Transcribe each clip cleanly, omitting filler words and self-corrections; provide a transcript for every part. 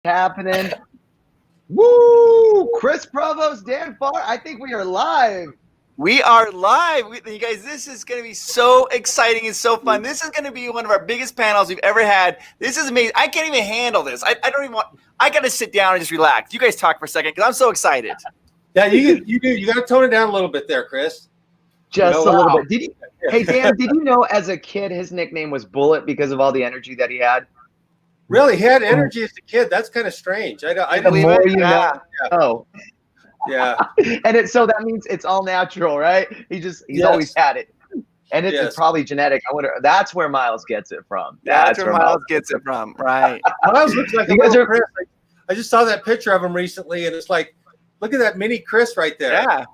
Happening. Woo! Chris Provost, Dan Farr. I think we are live. We are live. You guys, this is going to be so exciting and so fun. This is going to be one of our biggest panels we've ever had. This is amazing. I can't even handle this. I don't even want. I got to sit down and just relax. You guys talk for a second because I'm so excited. Yeah, you do. You got to tone it down a little bit there, Chris. Just a little bit. Hey, Dan, did you know as a kid his nickname was Bullet because of all the energy that he had? Really, he had energy as a kid. That's kind of strange. I don't The believe more it. you know. Oh. Yeah. And so that means it's all natural, right? He's always had it. And it's probably genetic. That's where Miles gets it from. That's where Miles gets it from, right? Miles looks like a little Chris. I just saw that picture of him recently, and it's like, look at that mini Chris right there. Yeah.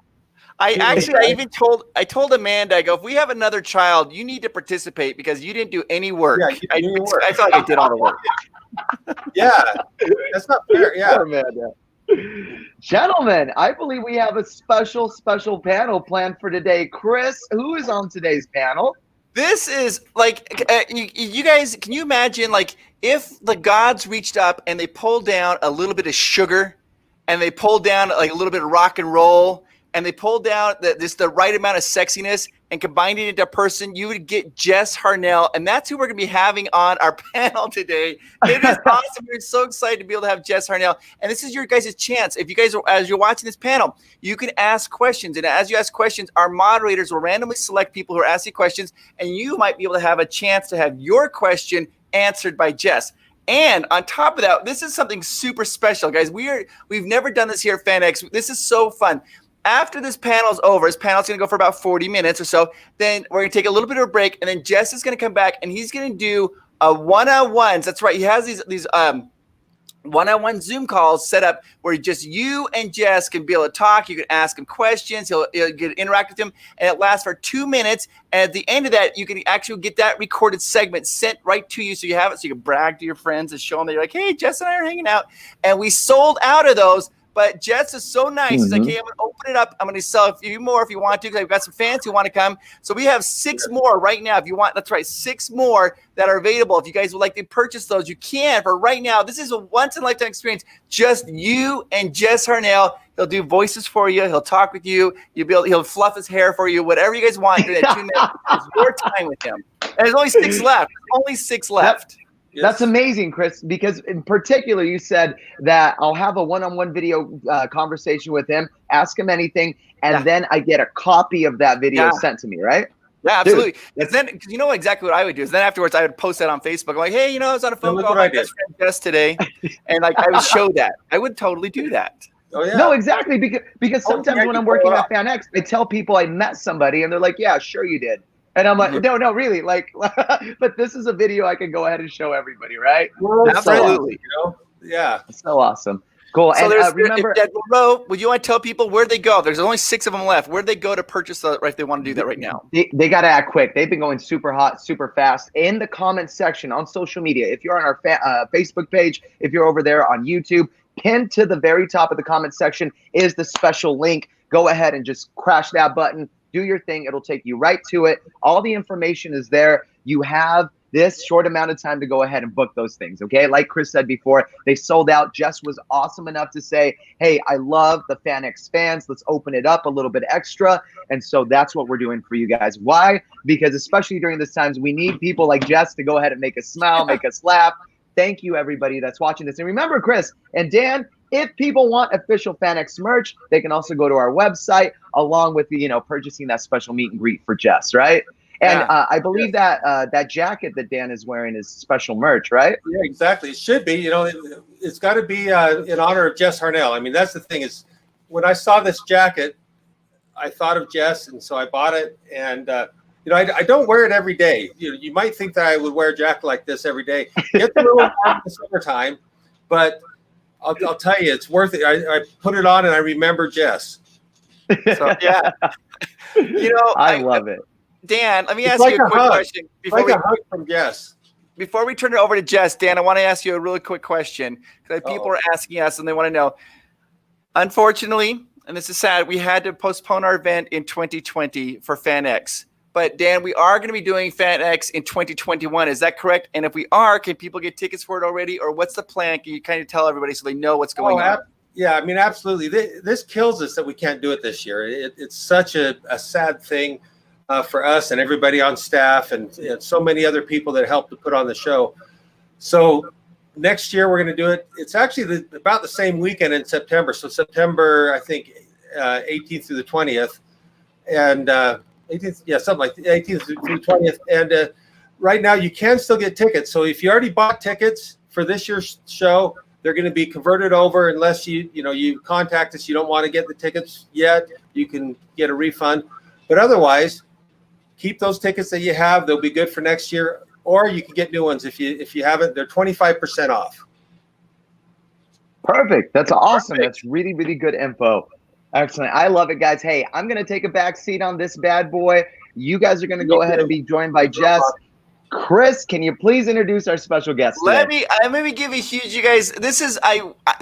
I told Amanda, I go, if we have another child, you need to participate because you didn't do any work. Yeah, I felt like I did all the work. Yeah, that's not fair. Yeah. Poor Amanda. Gentlemen, I believe we have a special panel planned for today. Chris, who is on today's panel? This is like, you guys, can you imagine like if the gods reached up and they pulled down a little bit of sugar and they pulled down like a little bit of rock and roll and they pulled down the right amount of sexiness and combined it into a person, you would get Jess Harnell. And that's who we're going to be having on our panel today. It is awesome. We're so excited to be able to have Jess Harnell. And this is your guys' chance. If you guys, as you're watching this panel, you can ask questions. And as you ask questions, our moderators will randomly select people who are asking questions. And you might be able to have a chance to have your question answered by Jess. And on top of that, this is something super special, guys. We've never done this here at FanX. This is so fun. After this panel's over, this panel's going to go for about 40 minutes or so. Then we're going to take a little bit of a break, and then Jess is going to come back, and he's going to do a one-on-ones. That's right. He has these one-on-one Zoom calls set up where just you and Jess can be able to talk. You can ask him questions. He'll get interact with him, and it lasts for 2 minutes. And at the end of that, you can actually get that recorded segment sent right to you, so you have it, so you can brag to your friends and show them that you're like, hey, Jess and I are hanging out. And we sold out of those. But Jess is so nice. He's like, hey, I'm going to open it up. I'm going to sell a few more if you want to because I've got some fans who want to come. So we have 6 more right now if you want. That's right, 6 more that are available. If you guys would like to purchase those, you can. For right now, this is a once-in-a-lifetime experience. Just you and Jess Harnell. He'll do voices for you. He'll talk with you. He'll fluff his hair for you. Whatever you guys want during that 2 minutes. It's your time with him. And there's only 6 left. Only 6 left. Yes. That's amazing, Chris, because in particular, you said that I'll have a one-on-one video conversation with him, ask him anything, and then I get a copy of that video sent to me, right? Yeah, absolutely. Dude, then, you know exactly what I would do is then afterwards I would post that on Facebook. I'm like, hey, you know, I was on a phone call with my best friend Jess today, and like I would show that. I would totally do that. Oh, yeah. No, exactly, because sometimes when I'm working at FanX, I tell people I met somebody, and they're like, yeah, sure you did. And I'm like, no, really, like, but this is a video I can go ahead and show everybody, right? Well, absolutely. So awesome, Yeah. So awesome. Cool. So and remember, would you want to tell people where they go? There's only 6 of them left. Where they go to purchase the if they want to do that right now? They got to act quick. They've been going super hot, super fast. In the comment section on social media, if you're on our Facebook page, if you're over there on YouTube, pinned to the very top of the comment section is the special link. Go ahead and just crash that button. Do your thing. It'll take you right to it. All the information is there. You have this short amount of time to go ahead and book those things, okay? Like Chris said before, they sold out. Jess was awesome enough to say, hey, I love the FanX fans. Let's open it up a little bit extra. And so that's what we're doing for you guys. Why? Because especially during this times, we need people like Jess to go ahead and make us smile, make us laugh. Thank you, everybody that's watching this. And remember, Chris and Dan, if people want official FanX merch, they can also go to our website along with the, purchasing that special meet and greet for Jess, right? And I believe that that jacket that Dan is wearing is special merch, right? Yeah, exactly. It should be. It's got to be in honor of Jess Harnell. I mean, that's the thing is when I saw this jacket, I thought of Jess, and so I bought it. And I don't wear it every day. You might think that I would wear a jacket like this every day. It's a little hard in the summertime, but I'll tell you, it's worth it. I put it on and I remember Jess. So yeah, I love it. Dan, let me ask you a quick question before a hug from Jess. Before we turn it over to Jess, Dan, I want to ask you a really quick question because people are asking us and they want to know. Unfortunately, and this is sad, we had to postpone our event in 2020 for FanX. But Dan, we are going to be doing FanX in 2021. Is that correct? And if we are, can people get tickets for it already, or what's the plan? Can you kind of tell everybody so they know what's going on? Yeah, I mean, absolutely. This kills us that we can't do it this year. It's such a sad thing for us and everybody on staff and so many other people that helped to put on the show. So next year we're going to do it. It's actually about the same weekend in September. So September, I think, 18th through the 20th. And 18th, yeah, something like 18th through the 20th. And right now you can still get tickets. So if you already bought tickets for this year's show, they're going to be converted over unless you contact us. You don't want to get the tickets yet. You can get a refund. But otherwise, keep those tickets that you have. They'll be good for next year. Or you can get new ones if you haven't. They're 25% off. Perfect. That's awesome. That's really, really good info. Excellent. I love it, guys. Hey, I'm going to take a back seat on this bad boy. You guys are going to go ahead and be joined by Jess. Chris, can you please introduce our special guest today? Let me give a huge, you guys.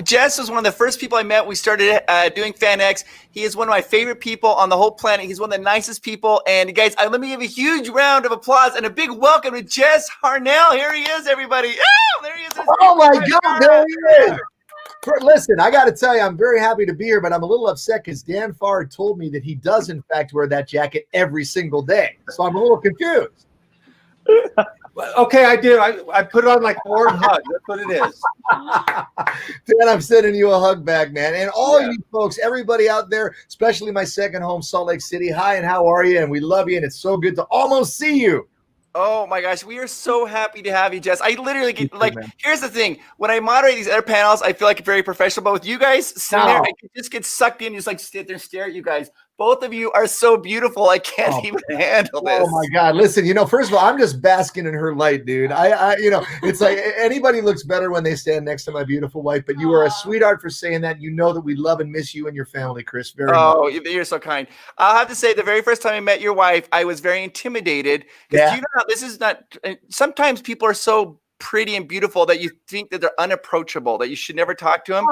Jess was one of the first people I met. We started doing FanX. He is one of my favorite people on the whole planet. He's one of the nicest people. And guys, let me give a huge round of applause and a big welcome to Jess Harnell. Here he is, everybody. Oh, there he is. Oh my God, there he is. Listen, I got to tell you, I'm very happy to be here, but I'm a little upset because Dan Farr told me that he does, in fact, wear that jacket every single day. So I'm a little confused. Okay, I do. I put it on like a warm hug. That's what it is. Dan, I'm sending you a hug back, man. And all of you folks, everybody out there, especially my second home, Salt Lake City. Hi, and how are you? And we love you, and it's so good to almost see you. Oh my gosh, we are so happy to have you, Jess. I literally get here's the thing. When I moderate these other panels, I feel like very professional, but with you guys sitting there, I can just get sucked in, just like sit there and stare at you guys. Both of you are so beautiful. I can't even handle this. Oh my God. Listen, first of all, I'm just basking in her light, dude. It's like anybody looks better when they stand next to my beautiful wife, but you are a sweetheart for saying that. You know that we love and miss you and your family, Chris, very much. Oh, you're so kind. I'll have to say the very first time I met your wife, I was very intimidated because this is not, sometimes people are so pretty and beautiful that you think that they're unapproachable, that you should never talk to them.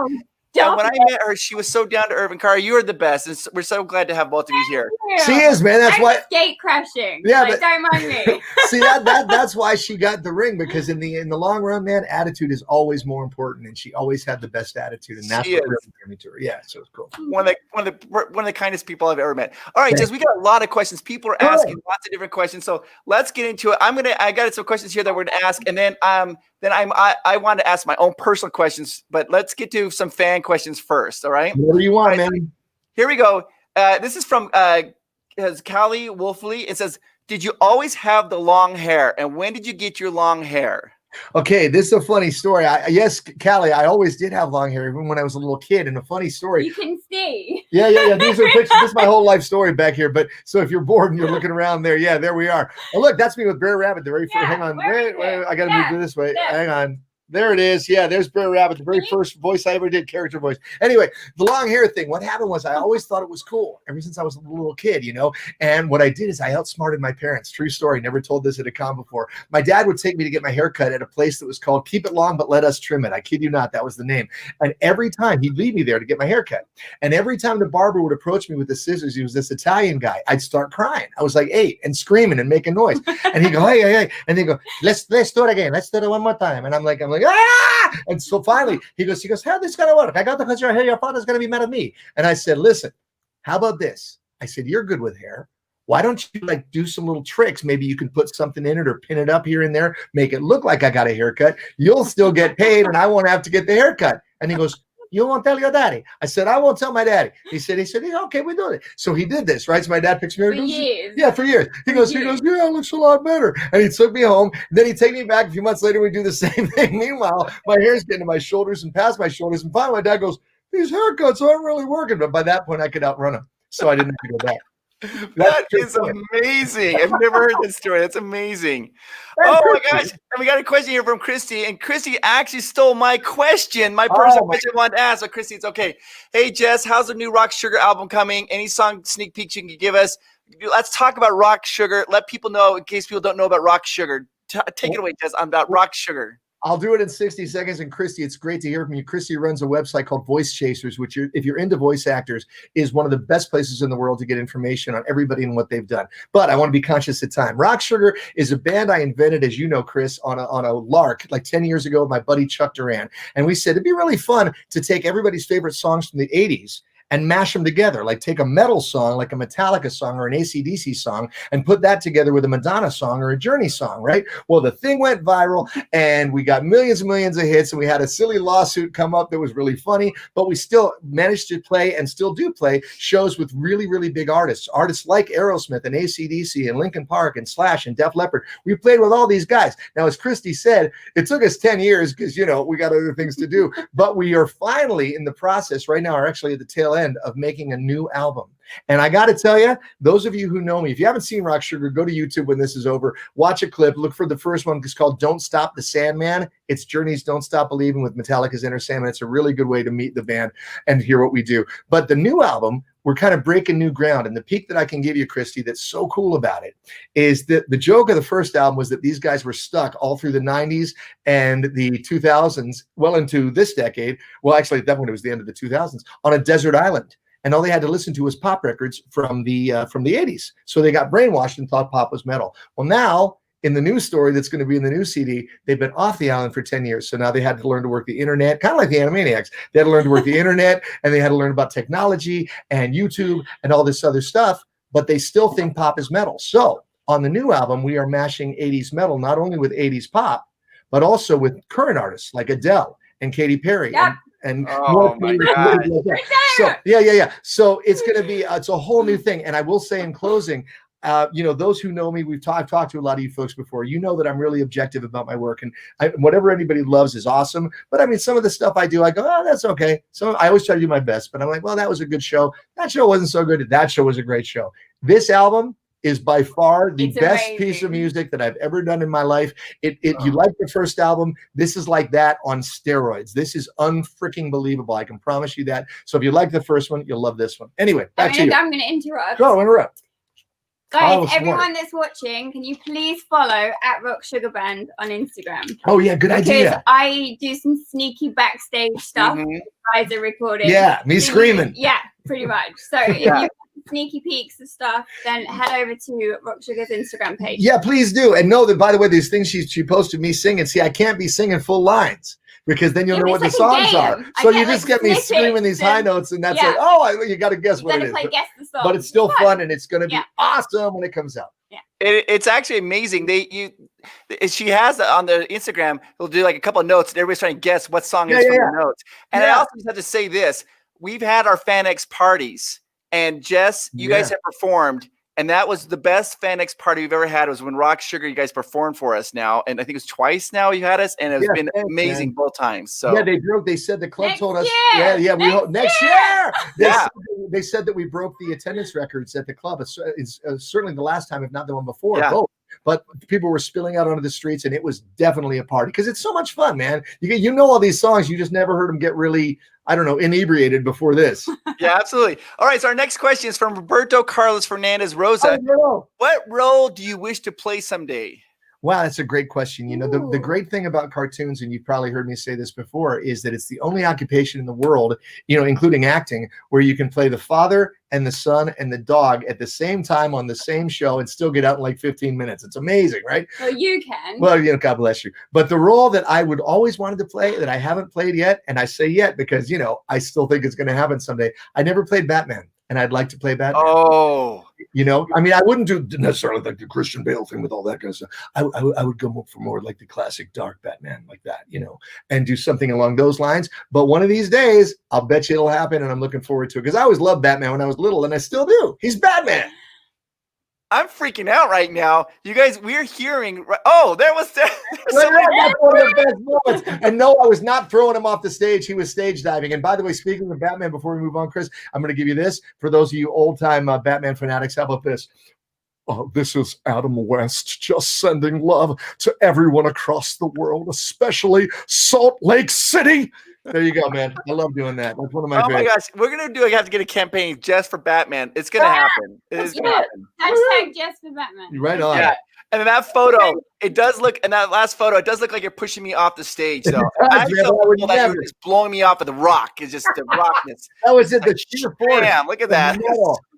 And when I met her, she was so down to earth. And Cara, you are the best. And we're so glad to have both of you here. She is, man. That's why skate crashing. Yeah, but don't mind me. See that's why she got the ring, because in the long run, man, attitude is always more important, and she always had the best attitude, and that's what really drew me to her. Yeah, so it's cool. One of the kindest people I've ever met. All right, Jess, we got a lot of questions. People are asking lots of different questions, so let's get into it. I got some questions here that we're gonna ask, and then I want to ask my own personal questions, but let's get to some fan questions first. All right. Whatever you want, man. Here we go. This is from Callie Wolfley. It says, "Did you always have the long hair, and when did you get your long hair?" Okay, this is a funny story. Yes, Callie, I always did have long hair, even when I was a little kid. And a funny story. You can see. Yeah. These are pictures. This is my whole life story back here. But so if you're bored and you're looking around there, there we are. Oh, look, that's me with Brer Rabbit. The very first. Hang on. Wait, I got to move this way. Hang on. There it is. Yeah, there's Brer Rabbit, the very first voice I ever did, character voice. Anyway, the long hair thing. What happened was I always thought it was cool ever since I was a little kid, And what I did is I outsmarted my parents. True story. Never told this at a con before. My dad would take me to get my hair cut at a place that was called Keep It Long, But Let Us Trim It. I kid you not. That was the name. And every time he'd leave me there to get my hair cut. And every time the barber would approach me with the scissors, he was this Italian guy, I'd start crying. I was like 8 and screaming and making noise. And he'd go, hey. And he'd go, let's do it again. Let's do it one more time. And I'm like, ah! And so finally he goes, how this gonna work? I got to cut your hair. Your father's gonna be mad at me. And I said, listen, how about this? I said, you're good with hair. Why don't you do some little tricks? Maybe you can put something in it or pin it up here and there, make it look like I got a haircut. You'll still get paid and I won't have to get the haircut. And he goes, you won't tell your daddy. I said, I won't tell my daddy. He said, yeah, okay, we're doing it. So he did this, right? So my dad picks me up. For years. Yeah, for years. He goes, yeah, it looks a lot better. And he took me home. Then he'd take me back. A few months later, we do the same thing. Meanwhile, my hair's getting to my shoulders and past my shoulders. And finally, my dad goes, these haircuts aren't really working. But by that point, I could outrun him. So I didn't have to go back. That is amazing. I've never heard this story. That's amazing. Oh my gosh. And we got a question here from Christy. And Christy actually stole my question, my personal question I wanted to ask. So Christy, it's okay. Hey, Jess, how's the new Rock Sugar album coming? Any song sneak peeks you can give us? Let's talk about Rock Sugar. Let people know, in case people don't know about Rock Sugar. Take it away, Jess, about Rock Sugar. I'll do it in 60 seconds. And Christy, it's great to hear from you. Christy runs a website called Voice Chasers, which if you're into voice actors, is one of the best places in the world to get information on everybody and what they've done. But I want to be conscious of time. Rock Sugar is a band I invented, as you know, Chris, on a lark like 10 years ago with my buddy Chuck Duran. And we said it'd be really fun to take everybody's favorite songs from the 80s and mash them together, like take a metal song, like a Metallica song or an AC/DC song, and put that together with a Madonna song or a Journey song, right? Well, the thing went viral, and we got millions and millions of hits, and we had a silly lawsuit come up that was really funny, but we still managed to play and still do play shows with really, really big artists like Aerosmith and AC/DC and Linkin Park and Slash and Def Leppard. We played with all these guys. Now, as Christy said, it took us 10 years because, we got other things to do, but we are finally in the process right now, or actually at the tail end of making a new album. And I got to tell you, those of you who know me, if you haven't seen Rock Sugar, go to YouTube when this is over, watch a clip, look for the first one. It's called Don't Stop the Sandman. It's Journey's Don't Stop Believing with Metallica's Enter Sandman. It's a really good way to meet the band and hear what we do. But the new album, we're kind of breaking new ground. And the peak that I can give you, Christy, that's so cool about it is that the joke of the first album was that these guys were stuck all through the 90s and the 2000s, well into this decade. Well, actually, that one, it was the end of the 2000s, on a desert island. And all they had to listen to was pop records from the 80s. So they got brainwashed and thought pop was metal. Well, now in the new story that's going to be in the new CD, they've been off the island for 10 years. So now they had to learn to work the internet, kind of like the Animaniacs. They had to learn to work the internet, and they had to learn about technology and YouTube and all this other stuff, but they still think pop is metal. So on the new album, we are mashing 80s metal, not only with 80s pop, but also with current artists like Adele and Katy Perry. Yep. And oh my God. So yeah. So it's going to be it's a whole new thing. And I will say in closing, those who know me, I've talked to a lot of you folks before. You know that I'm really objective about my work, and whatever anybody loves is awesome. But I mean, some of the stuff I do, I go, oh, that's okay. So I always try to do my best. But I'm like, well, that was a good show. That show wasn't so good. That show was a great show. This album is by far the best piece of music that I've ever done in my life. You like the first album, this is like that on steroids. This is unfreaking believable. I can promise you that. So if you like the first one, you'll love this one. Anyway, back to you. I'm going to interrupt. Go, interrupt. Guys, everyone that's watching, can you please follow at Rock Sugar Band on Instagram? Oh yeah, good idea. Because I do some sneaky backstage stuff. You guys are recording. Yeah, me screaming. Yeah, pretty much. So if you sneaky peeks and stuff, then head over to Rock Sugar's Instagram page. Yeah, please do. And know that, by the way, these things she posted me singing. See, I can't be singing full lines because then you'll know what the songs are. So you just get me screaming these high notes, and that's you got to guess what it is. Guess the song. But it's still fun, and it's going to be awesome when it comes out. Yeah. It's actually amazing. She has on the Instagram, they'll do like a couple of notes, and everybody's trying to guess what song is from the notes. And I also just have to say this: we've had our FanX parties. And Jess, you guys have performed, and that was the best FanX party we've ever had. It was when Rock Sugar, you guys performed for us now, and I think it was twice now you had us, and it's been amazing both times. So yeah, they said the club told us, we hope next year. They said that we broke the attendance records at the club. It's certainly the last time, if not the one before. Yeah. Both. But people were spilling out onto the streets, and it was definitely a party because it's so much fun, man. You know all these songs, you just never heard them get really, I don't know, inebriated before this. Yeah, absolutely. All right, so our next question is from Roberto Carlos Fernandez Rosa. Oh, what role do you wish to play someday? Wow, that's a great question. You know, the great thing about cartoons, and you've probably heard me say this before, is that it's the only occupation in the world, including acting, where you can play the father and the son and the dog at the same time on the same show and still get out in like 15 minutes. It's amazing, right? Well, you can. Well, God bless you. But the role that I would always wanted to play that I haven't played yet, and I say yet because, I still think it's going to happen someday. I never played Batman, and I'd like to play Batman. Oh. I mean, I wouldn't do necessarily like the Christian Bale thing with all that kind of stuff. I would go for more like the classic dark Batman like that, and do something along those lines. But one of these days, I'll bet you it'll happen, and I'm looking forward to it because I always loved Batman when I was little, and I still do. He's Batman. I'm freaking out right now. You guys, we're hearing. Oh, there was that. That's one of the best moments. And no, I was not throwing him off the stage. He was stage diving. And by the way, speaking of Batman, before we move on, Chris, I'm going to give you this. For those of you old-time Batman fanatics, how about this? This is Adam West just sending love to everyone across the world, especially Salt Lake City. There you go, man. I love doing that. That's one of my favorites. My gosh, we're gonna have to get a campaign just for Batman. It's gonna happen. It is gonna happen. Hashtag just for Batman. Right on. Yeah. And in that photo, it does look. In that last photo, it does look like you're pushing me off the stage, though. I feel that you're just blowing me off with the rock. It's just the rockness. That was it. The sheer force. Damn, look at that.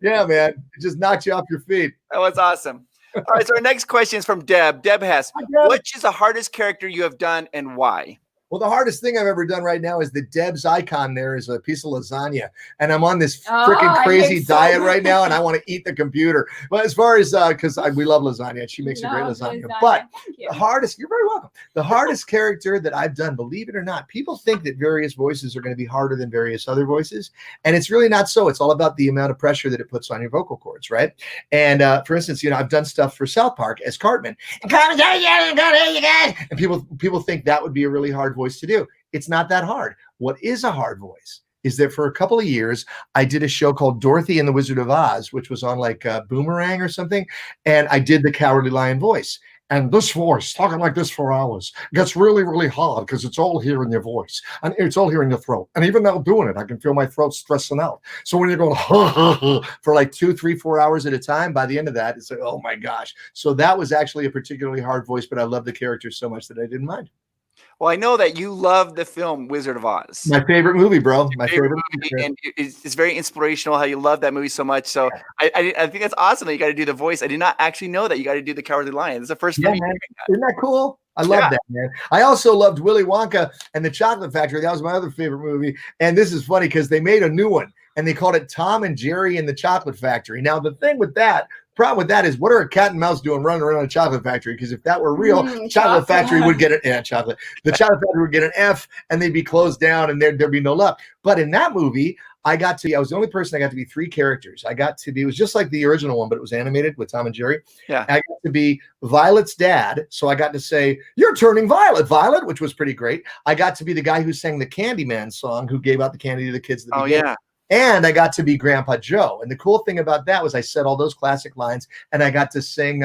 Yeah, man. It just knocked you off your feet. That was awesome. All right, so our next question is from Deb. Deb has, which is the hardest character you have done and why? Well, the hardest thing I've ever done right now is the Deb's icon there is a piece of lasagna. And I'm on this freaking crazy diet right now, and I want to eat the computer. But as far as, because we love lasagna, and she makes a great lasagna. But the hardest, you're very welcome. The hardest character that I've done, believe it or not, people think that various voices are going to be harder than various other voices. And it's really not so. It's all about the amount of pressure that it puts on your vocal cords, right? And for instance, I've done stuff for South Park as Cartman. And people think that would be a really hard voice to do. It's not that hard. What is a hard voice is that for a couple of years, I did a show called Dorothy and the Wizard of Oz, which was on like Boomerang or something. And I did the Cowardly Lion voice. And this voice, talking like this for hours, gets really, really hard because it's all here in your voice. And it's all here in your throat. And even now doing it, I can feel my throat stressing out. So when you're going for like 2, 3, 4 hours at a time, by the end of that, it's like, oh my gosh. So that was actually a particularly hard voice, but I love the character so much that I didn't mind. Well, I know that you love the film Wizard of Oz. My favorite movie, bro. My favorite movie. And it's very inspirational how you love that movie so much. So I think that's awesome that you got to do the voice. I did not actually know that you got to do the Cowardly Lion. It's the first time. Isn't that cool? I love that, man. I also loved Willy Wonka and the Chocolate Factory. That was my other favorite movie. And this is funny because they made a new one and they called it Tom and Jerry and the Chocolate Factory. Now, the thing with that, problem with that is, what are a cat and mouse doing running around a chocolate factory? Because if that were real, chocolate factory would get the chocolate factory would get an F and they'd be closed down and there'd be no luck. But in that movie, I was the only person. I got to be 3 characters. It was just like the original one, but it was animated with Tom and Jerry. Yeah. I got to be Violet's dad. So I got to say, "You're turning Violet, Violet," which was pretty great. I got to be the guy who sang the Candyman song, who gave out the candy to the kids. And I got to be Grandpa Joe. And the cool thing about that was I said all those classic lines, and I got to sing,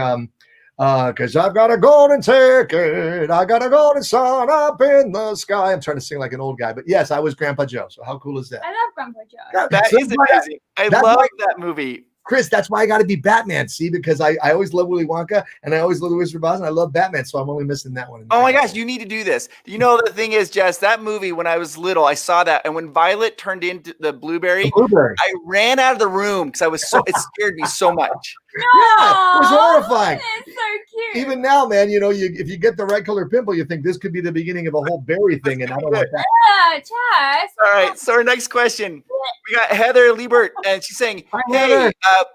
because I've got a golden ticket, I got a golden sun up in the sky. I'm trying to sing like an old guy, but yes, I was Grandpa Joe. So how cool is that? I love Grandpa Joe. That is amazing. I love that movie. Chris, that's why I got to be Batman. See, because I always love Willy Wonka and I always love the Wizard of Oz and I love Batman. So I'm only missing that one. Oh my gosh, you need to do this. You know, the thing is, Jess, that movie, when I was little, I saw that. And when Violet turned into the blueberry, I ran out of the room because it scared me so much. No, yeah, it was horrifying. It's so cute. Even now, man, if you get the red color pimple, you think this could be the beginning of a whole berry thing. And I don't want that. Yeah, Jess. All right. So our next question, we got Heather Liebert, and she's saying, "Hey,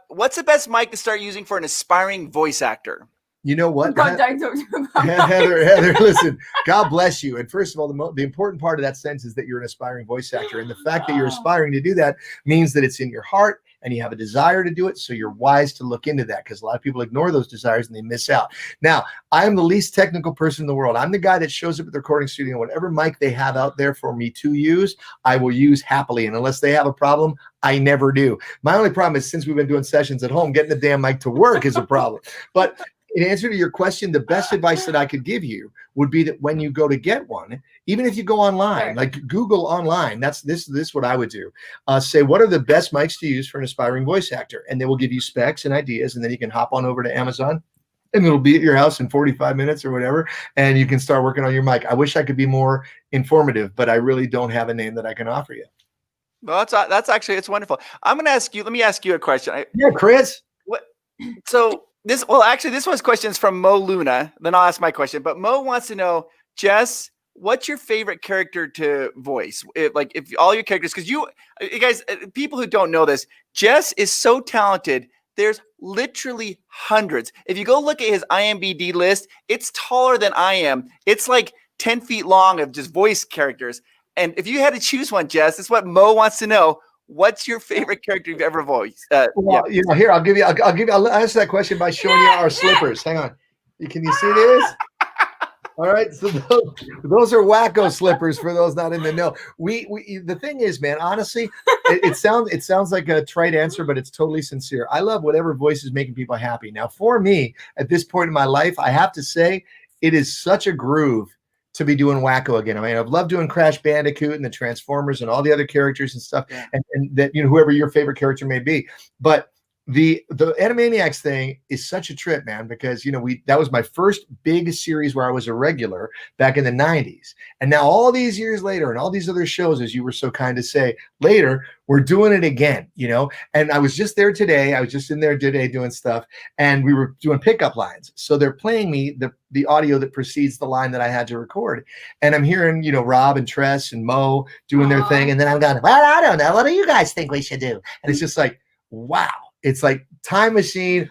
what's the best mic to start using for an aspiring voice actor?" You know what? God, don't talk to him about Heather, listen, God bless you. And first of all, the important part of that sentence is that you're an aspiring voice actor. And the fact that you're aspiring to do that means that it's in your heart and you have a desire to do it. So you're wise to look into that, because a lot of people ignore those desires and they miss out. Now, I am the least technical person in the world. I'm the guy that shows up at the recording studio. Whatever mic they have out there for me to use, I will use happily. And unless they have a problem, I never do. My only problem is, since we've been doing sessions at home, getting the damn mic to work is a problem. But in answer to your question, the best advice that I could give you would be that when you go to get one, even if you go online, like Google online, this is what I would do. Say, what are the best mics to use for an aspiring voice actor? And they will give you specs and ideas, and then you can hop on over to Amazon and it'll be at your house in 45 minutes or whatever, and you can start working on your mic. I wish I could be more informative, but I really don't have a name that I can offer you. Well, that's actually, it's wonderful. I'm going to ask you, let me ask you a question. Yeah, Chris. This one's question is from Mo Luna. Then I'll ask my question. But Mo wants to know, Jess, what's your favorite character to voice? If all your characters, because you guys, people who don't know this, Jess is so talented. There's literally hundreds. If you go look at his IMDb list, it's taller than I am. It's like 10 feet long of just voice characters. And if you had to choose one, Jess, that's what Mo wants to know. What's your favorite character you've ever voiced? Here, I'll answer that question by showing you our slippers. Hang on. Can you see this? All right. So those are Wacko slippers for those not in the know. The thing is, man, honestly, it sounds like a trite answer, but it's totally sincere. I love whatever voice is making people happy. Now, for me, at this point in my life, I have to say it is such a groove to be doing Wacko again. I mean, I've loved doing Crash Bandicoot and the Transformers and all the other characters and stuff, and that, whoever your favorite character may be. But the Animaniacs thing is such a trip, man, because that was my first big series where I was a regular back in the 90s. And now all these years later and all these other shows, as you were so kind to say later, we're doing it again, and I was just there today. I was just in there today doing stuff, and we were doing pickup lines. So they're playing me the audio that precedes the line that I had to record. And I'm hearing, Rob and Tress and Mo doing their thing. And then I'm going, well, I don't know. What do you guys think we should do? And it's just like, wow. It's like time machine,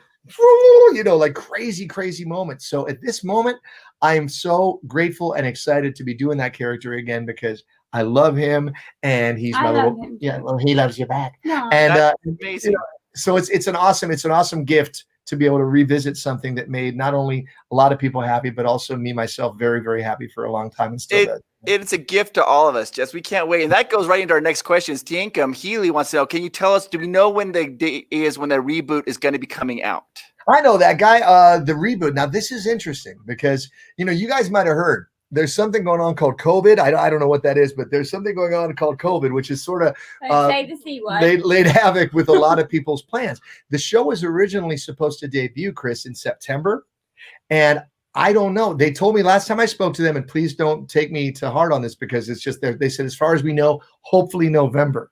like crazy, crazy moments. So at this moment, I am so grateful and excited to be doing that character again because I love him and he's my little, well, he loves you back. No. And amazing. So it's an awesome gift to be able to revisit something that made not only a lot of people happy, but also me, myself, very, very happy for a long time and still does. It's a gift to all of us, Jess. We can't wait. And that goes right into our next question. Tiankum Healy wants to know, can you tell us, do we know when the date is when the reboot is going to be coming out? I know that guy, the reboot. Now, this is interesting because, you guys might have heard there's something going on called COVID. I don't know what that is, but there's something going on called COVID, which is sort of laid havoc with a lot of people's plans. The show was originally supposed to debut, Chris, in September. And I don't know. They told me last time I spoke to them, and please don't take me to heart on this because it's just they said, as far as we know, hopefully November.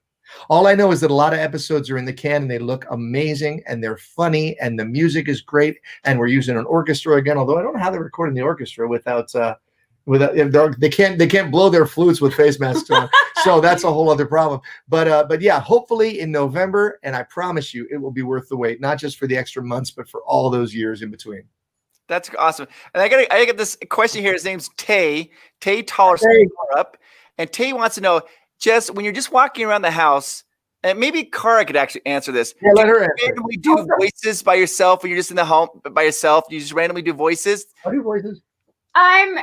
All I know is that a lot of episodes are in the can and they look amazing and they're funny and the music is great. And we're using an orchestra again, although I don't know how they're recording the orchestra without they can't blow their flutes with face masks on. So that's a whole other problem. But yeah, hopefully in November, and I promise you it will be worth the wait, not just for the extra months, but for all those years in between. That's awesome. And I get this question here. His name's Tay Taller up, and Tay wants to know, Jess, when you're just walking around the house, and maybe Cara could actually answer this. Yeah, let her answer. Randomly do voices by yourself when you're just in the home by yourself. You just randomly do voices. I do voices.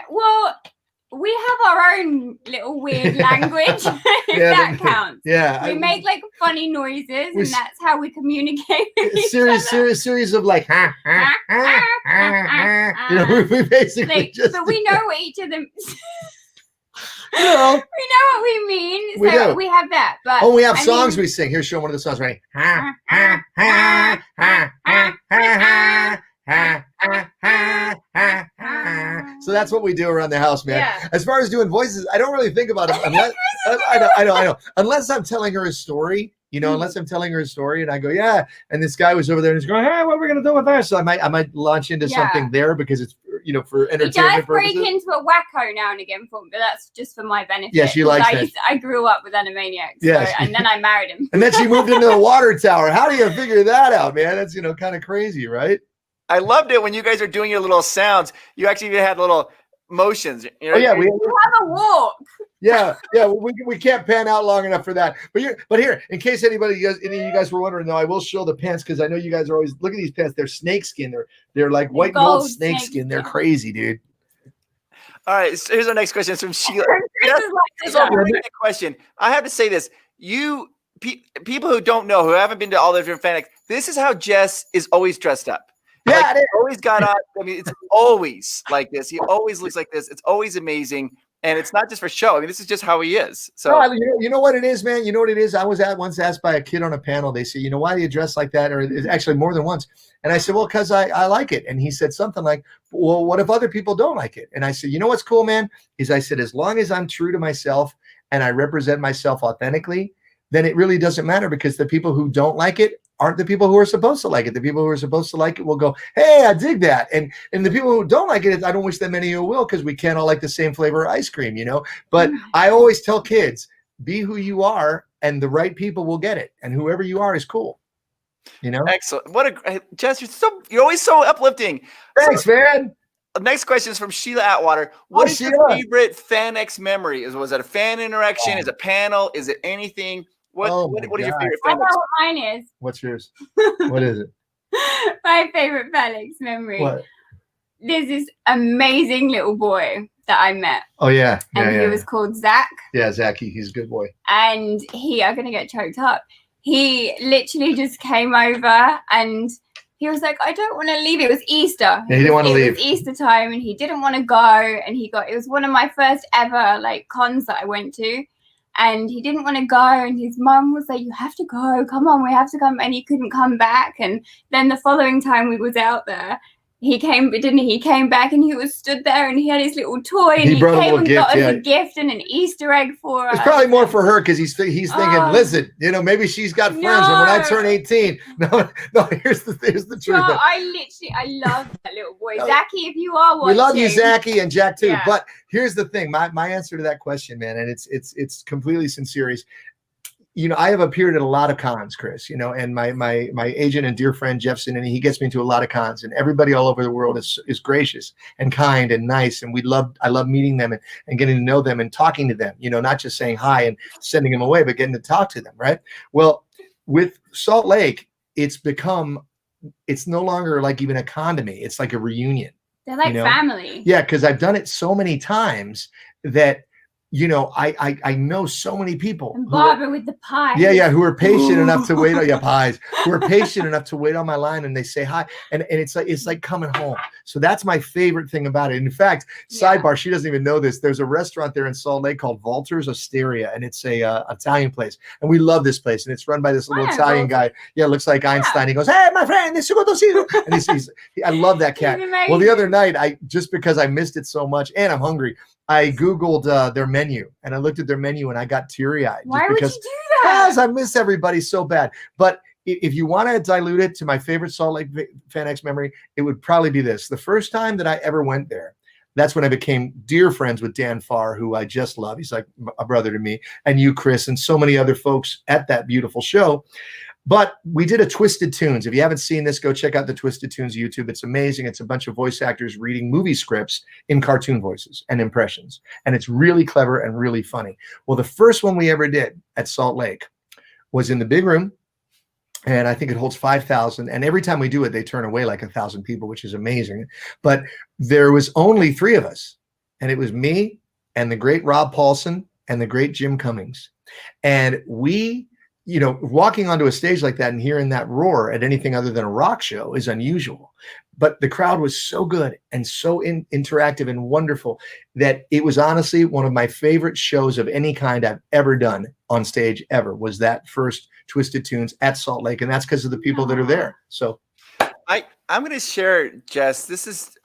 Well, we have our own little weird language, if that counts. Yeah. We make like funny noises, and that's how we communicate with each series of like, we basically but we know what each of them. We know what we mean, so we have that. But we have songs we sing. Here's show one of the songs, right? So that's what we do around the house, man. Yeah. As far as doing voices, I don't really think about it unless I know. Unless I'm telling her a story, unless I'm telling her a story and I go, yeah, and this guy was over there and he's going, hey, what are we gonna do with that? So I might launch into something there because it's for entertainment purposes. He does break into a wacko now and again for me, but that's just for my benefit. Yeah, she likes that. I grew up with Animaniacs, and then I married him. And then she moved into the water tower. How do you figure that out, man? That's kind of crazy, right? I loved it when you guys are doing your little sounds. You actually even had little motions. We have a walk. Yeah. We can't pan out long enough for that. But here, in case any of you guys were wondering, though, I will show the pants because I know you guys are always look at these pants. They're snakeskin. They're like white gold snakeskin. They're crazy, dude. All right, so here's our next question. It's from Sheila. This is a really good question. I have to say this. People who don't know, who haven't been to all the different fanfics, this is how Jess is always dressed up. Yeah, it always got on. I mean, it's always like this. He always looks like this. It's always amazing. And it's not just for show. I mean, this is just how he is. So you know what it is, man? You know what it is? I was once asked by a kid on a panel. They say, why do you dress like that? Or it's actually more than once. And I said, well, because I like it. And he said something like, well, what if other people don't like it? And I said, what's cool, man? I said, as long as I'm true to myself and I represent myself authentically, then it really doesn't matter because the people who don't like it aren't the people who are supposed to like it. The people who are supposed to like it will go, hey, I dig that. And the people who don't like it, I don't wish that many of you will because we can't all like the same flavor of ice cream, But I always tell kids, be who you are and the right people will get it. And whoever you are is cool. Excellent. Jess, you're always so uplifting. Thanks, man. The next question is from Sheila Atwater. What is your favorite FanX memory? Was it a fan interaction? Is it a panel? Is it anything? What is your favorite FanX? I know what mine is. What's yours? What is it? My favorite FanX memory. What? There's this amazing little boy that I met. Oh, yeah. And he was called Zach. Yeah, Zach. He's a good boy. And I'm going to get choked up. He literally just came over and he was like, I don't want to leave. It was Easter. Yeah, he didn't want to leave. It was Easter time and he didn't want to go. And it was one of my first ever cons that I went to. and he didn't want to go, and his mum was like, you have to go, come on, we have to come, and he couldn't come back. And then the following time we was out there, he came, didn't he? He came back and he was stood there and he had his little toy and he brought a came little and gift, got us yeah. a gift and an Easter egg for us. It's probably more for her because he's thinking, listen, you know, maybe she's got friends, and when I turn 18, no, here's the truth. So I love that little boy. Zachy, if you are watching. We love you, Zachy, and Jack too. Yeah. But here's the thing, my answer to that question, man, and it's completely sincere, is, you know, I have appeared at a lot of cons, Chris, you know, and my agent and dear friend Jeffson, and he gets me into a lot of cons, and everybody all over the world is gracious and kind and nice. And I love meeting them and getting to know them and talking to them, you know, not just saying hi and sending them away, but getting to talk to them. Right. Well, with Salt Lake, it's no longer like even a con to me. It's like a reunion. They're like family. Yeah. Cause I've done it so many times that, you know, I know so many people. And Barbara with the pie. Yeah, who are patient enough to wait on your pies. Who are patient enough to wait on my line, and they say hi, and it's like coming home. So that's my favorite thing about it. And in fact, sidebar, she doesn't even know this. There's a restaurant there in Salt Lake called Walter's Osteria, and it's a Italian place, and we love this place. And it's run by this little Italian guy. Yeah, looks like Einstein. He goes, "Hey, my friend, this is and I love that cat. Well, the other night, just because I missed it so much, and I'm hungry, I Googled their menu, and I looked at their menu, and I got teary-eyed. Why would you do that? Because I miss everybody so bad. But if you want to dilute it to my favorite Salt Lake Fan X memory, it would probably be this. The first time that I ever went there, that's when I became dear friends with Dan Farr, who I just love. He's like a brother to me, and you, Chris, and so many other folks at that beautiful show. But we did a Twisted Tunes. If you haven't seen this, go check out the Twisted Tunes YouTube. It's amazing. It's a bunch of voice actors reading movie scripts in cartoon voices and impressions. And it's really clever and really funny. Well, the first one we ever did at Salt Lake was in the big room. And I think it holds 5,000. And every time we do it, they turn away like 1,000 people, which is amazing. But there was only 3 of us. And it was me and the great Rob Paulson and the great Jim Cummings. And we, you know, walking onto a stage like that and hearing that roar at anything other than a rock show is unusual. But the crowd was so good and so interactive and wonderful that it was honestly one of my favorite shows of any kind I've ever done on stage ever, was that first Twisted Tunes at Salt Lake. And that's because of the people that are there. So I'm going to share, Jess,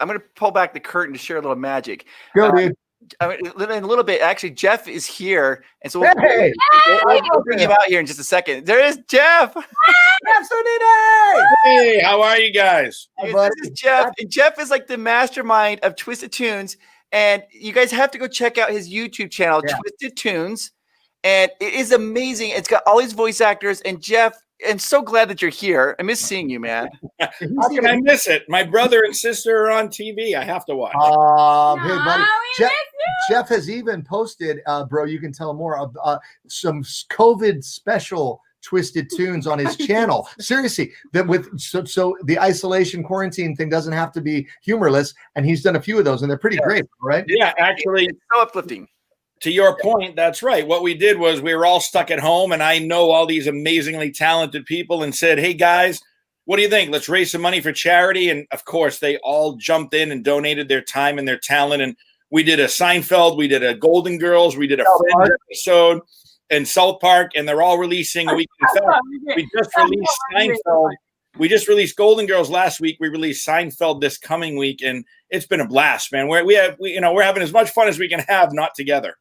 I'm going to pull back the curtain to share a little magic. Go, dude. I mean, in a little bit, actually, Jeff is here, and so Hey! we'll bring him out here in just a second. There is Jeff. Hey, how are you guys? This is Jeff, and Jeff is like the mastermind of Twisted Tunes, and you guys have to go check out his YouTube channel, Twisted Tunes, and it is amazing. It's got all these voice actors, and Jeff, I'm so glad that you're here. I miss seeing you, man. How can I miss it? My brother and sister are on TV. I have to watch. Hey, buddy. Jeff has even posted, bro, you can tell more of some COVID special Twisted Tunes on his channel. Seriously, that so the isolation quarantine thing doesn't have to be humorless, and he's done a few of those, and they're pretty great, right? Yeah, actually, it's so uplifting. To your point, that's right. What we did was we were all stuck at home, and I know all these amazingly talented people and said, hey, guys, what do you think? Let's raise some money for charity. And, of course, they all jumped in and donated their time and their talent. And we did a Seinfeld. We did a Golden Girls. We did a Friends episode in South Park, and they're all releasing a week. In fact, we just released Seinfeld. We just released Golden Girls last week. We released Seinfeld this coming week, and it's been a blast, man. We're having as much fun as we can have not together.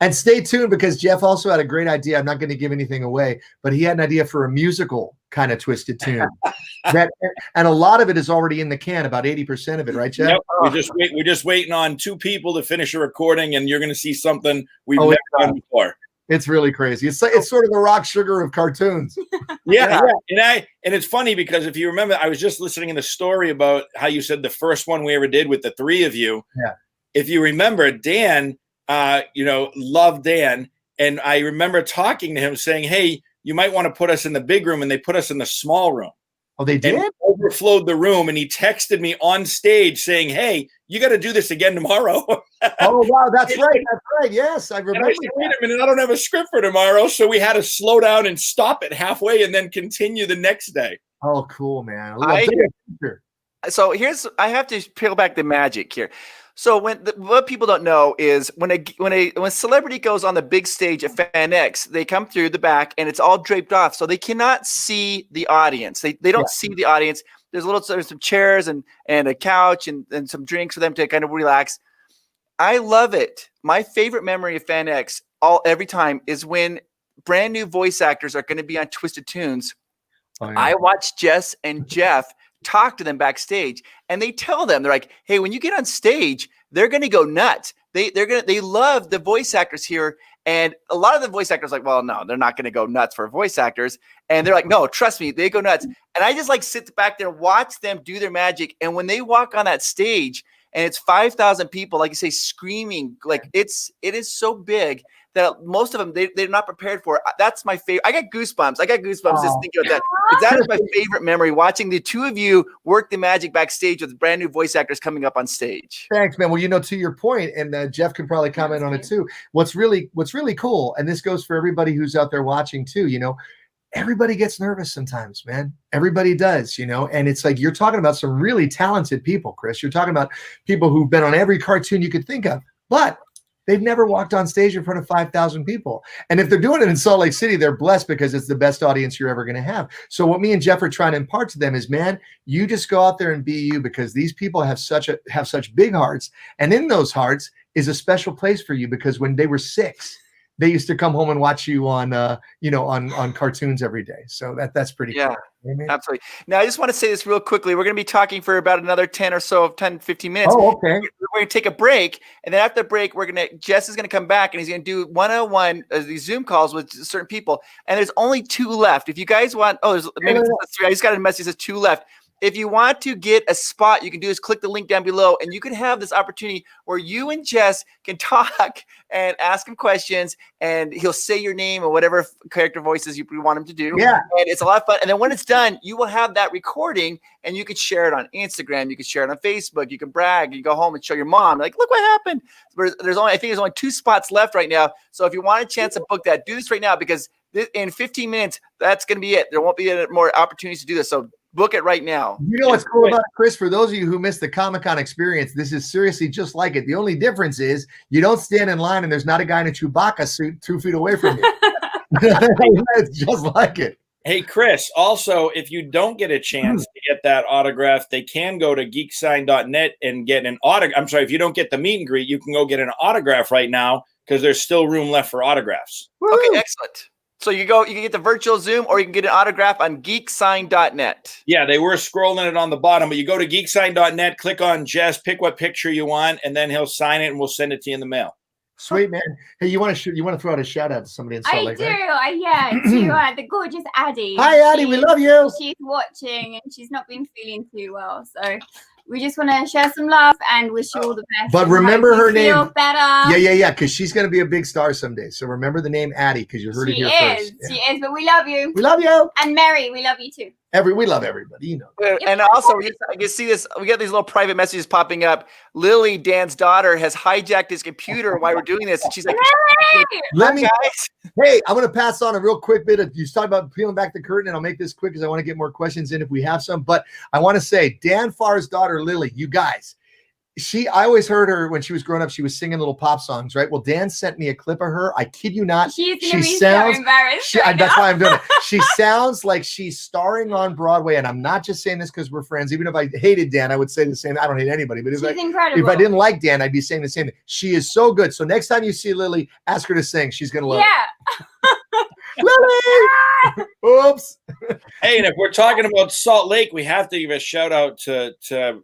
And stay tuned, because Jeff also had a great idea. I'm not going to give anything away, but he had an idea for a musical kind of Twisted Tune. And a lot of it is already in the can, about 80% of it, right, Jeff? Yep. We're just waiting on 2 people to finish a recording, and you're going to see something we've never done before. It's really crazy. It's sort of the rock sugar of cartoons. Yeah. And it's funny because if you remember, I was just listening in the story about how you said the first one we ever did with the 3 of you. Yeah. If you remember, Dan, love Dan. And I remember talking to him saying, hey, you might want to put us in the big room. And they put us in the small room. Oh, they did? And overflowed the room. And he texted me on stage saying, hey, you got to do this again tomorrow. Oh, wow. That's right. That's right. Yes. I remember. And I said, wait a minute, I don't have a script for tomorrow. So we had to slow down and stop it halfway and then continue the next day. Oh, cool, man. So I have to peel back the magic here. So what people don't know is when a celebrity goes on the big stage at FanX, they come through the back and it's all draped off, so they cannot see the audience. They don't see the audience. There's some chairs and a couch and some drinks for them to kind of relax. I love it. My favorite memory of FanX every time is when brand new voice actors are going to be on Twisted Tunes. Oh, yeah. I watch Jess and Jeff talk to them backstage, and they tell them, they're like, hey, when you get on stage, they're going to go nuts. They love the voice actors here. And a lot of the voice actors are like, well, no, they're not going to go nuts for voice actors. And they're like, no, trust me, they go nuts. And I just like sit back there, watch them do their magic. And when they walk on that stage and it's 5,000 people, like you say, screaming, like it is so big that most of them, they're not prepared for it. That's my favorite. I got goosebumps just thinking about that. That is my favorite memory, watching the two of you work the magic backstage with brand new voice actors coming up on stage. Thanks, man. Well, to your point, and Jeff can probably comment on it too. What's really cool, and this goes for everybody who's out there watching too, everybody gets nervous sometimes, man. Everybody does, and it's like you're talking about some really talented people, Chris. You're talking about people who've been on every cartoon you could think of, but they've never walked on stage in front of 5,000 people. And if they're doing it in Salt Lake City, they're blessed because it's the best audience you're ever going to have. So what me and Jeff are trying to impart to them is, man, you just go out there and be you, because these people have such big hearts. And in those hearts is a special place for you, because when they were 6, they used to come home and watch you on cartoons every day. So that's pretty cool. Amen. Absolutely. Now, I just want to say this real quickly. We're going to be talking for about another 10, 15 minutes. Oh, okay. We're going to take a break. And then after the break, Jess is going to come back and he's going to do one-on-one these Zoom calls with certain people. And there's only 2 left. If you guys want, there's maybe 3. I just got a message that says 2 left. If you want to get a spot, you can do is click the link down below, and you can have this opportunity where you and Jess can talk and ask him questions, and he'll say your name or whatever character voices you want him to do. Yeah. And it's a lot of fun. And then when it's done, you will have that recording, and you can share it on Instagram. You can share it on Facebook. You can brag. You go home and show your mom, like, look what happened. I think there's only 2 spots left right now. So if you want a chance to book that, do this right now, because in 15 minutes, that's going to be it. There won't be any more opportunities to do this. So book it right now. You know what's cool about it, Chris? For those of you who missed the Comic-Con experience, this is seriously just like it. The only difference is you don't stand in line and there's not a guy in a Chewbacca suit 2 feet away from you. It's just like it. Hey, Chris, also, if you don't get a chance to get that autograph, they can go to geeksign.net and get an autograph. I'm sorry, if you don't get the meet and greet, you can go get an autograph right now, because there's still room left for autographs. Woo! Okay, excellent. So you can get the virtual Zoom, or you can get an autograph on geeksign.net. Yeah, they were scrolling it on the bottom, but you go to geeksign.net, click on Jess, pick what picture you want, and then he'll sign it and we'll send it to you in the mail. Sweet, man. Hey, you want to throw out a shout out to somebody in Salt Lake? I do. To the gorgeous Addie. Hi, Addie. We love you. She's watching and she's not been feeling too well, so we just want to share some love and wish you all the best. But remember her name. Feel better. Yeah, because she's going to be a big star someday. So remember the name Addie, because you heard it here first. She is, but we love you. We love you. And Mary, we love you too. We love everybody, And also, I can see this. We got these little private messages popping up. Lily, Dan's daughter, has hijacked his computer while we're doing this, and she's like, Hey, I'm going to pass on a real quick bit of, you talked about peeling back the curtain, and I'll make this quick because I want to get more questions in if we have some. But I want to say, Dan Farr's daughter, Lily, you guys, I always heard her when she was growing up. She was singing little pop songs, right? Well, Dan sent me a clip of her. I kid you not. She's going to be so embarrassed. That's why I'm doing it. She sounds like she's starring on Broadway. And I'm not just saying this because we're friends. Even if I hated Dan, I would say the same. I don't hate anybody. But she's incredible. If I didn't like Dan, I'd be saying the same thing. She is so good. So next time you see Lily, ask her to sing. She's going to love it. Lily! Oops. Hey, and if we're talking about Salt Lake, we have to give a shout out to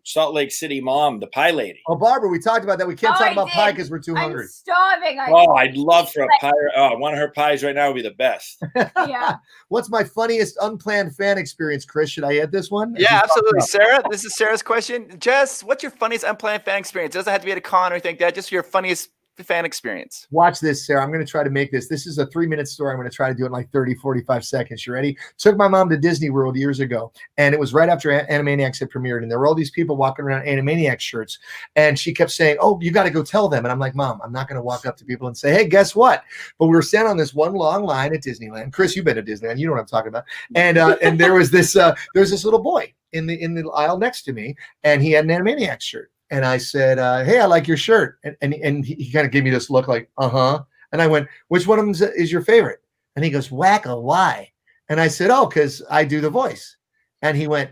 Salt Lake City mom, the pie lady. Oh, Barbara, we talked about that. We can't talk about pie because we're too hungry. I'm starving. I'd love for a pie. Oh, one of her pies right now would be the best. Yeah. What's my funniest unplanned fan experience, Chris? Should I add this one? Yeah, absolutely. Sarah, this is Sarah's question. Jess, what's your funniest unplanned fan experience? It doesn't have to be at a con or anything like that. Just your funniest fan experience. Watch this, Sarah. I'm going to try to make this. This is a 3-minute story. I'm going to try to do it in like 30, 45 seconds. You ready? Took my mom to Disney World years ago, and it was right after Animaniacs had premiered, and there were all these people walking around Animaniacs shirts, and she kept saying, oh, you got to go tell them. And I'm like, Mom, I'm not going to walk up to people and say, hey, guess what? But we were standing on this one long line at Disneyland. Chris, you've been to Disneyland. You know what I'm talking about. And there was this little boy in the aisle next to me, and he had an Animaniacs shirt. And I said, hey, I like your shirt. And he kind of gave me this look like, uh-huh. And I went, which one of them is your favorite? And he goes, Wacko, why? And I said, oh, because I do the voice. And he went,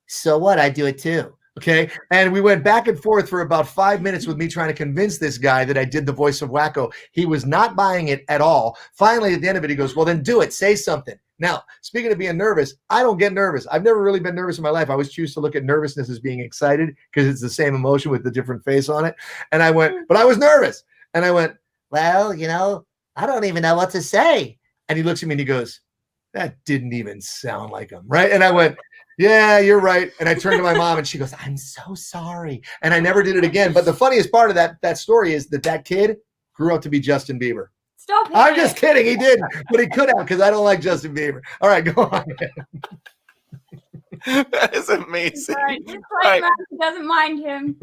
so what? I do it too. Okay. And we went back and forth for about 5 minutes with me trying to convince this guy that I did the voice of Wacko. He was not buying it at all. Finally, at the end of it, he goes, well, then do it. Say something. Now, speaking of being nervous, I don't get nervous. I've never really been nervous in my life. I always choose to look at nervousness as being excited because it's the same emotion with the different face on it. And I went, but I was nervous. And I went, well, I don't even know what to say. And he looks at me and he goes, that didn't even sound like him, right? And I went, yeah, you're right. And I turned to my mom and she goes, I'm so sorry. And I never did it again. But the funniest part of that story is that kid grew up to be Justin Bieber. Stop it. I'm just kidding. He did, but he could have because I don't like Justin Bieber. All right, go on. That is amazing. Just like Matt, he doesn't mind him.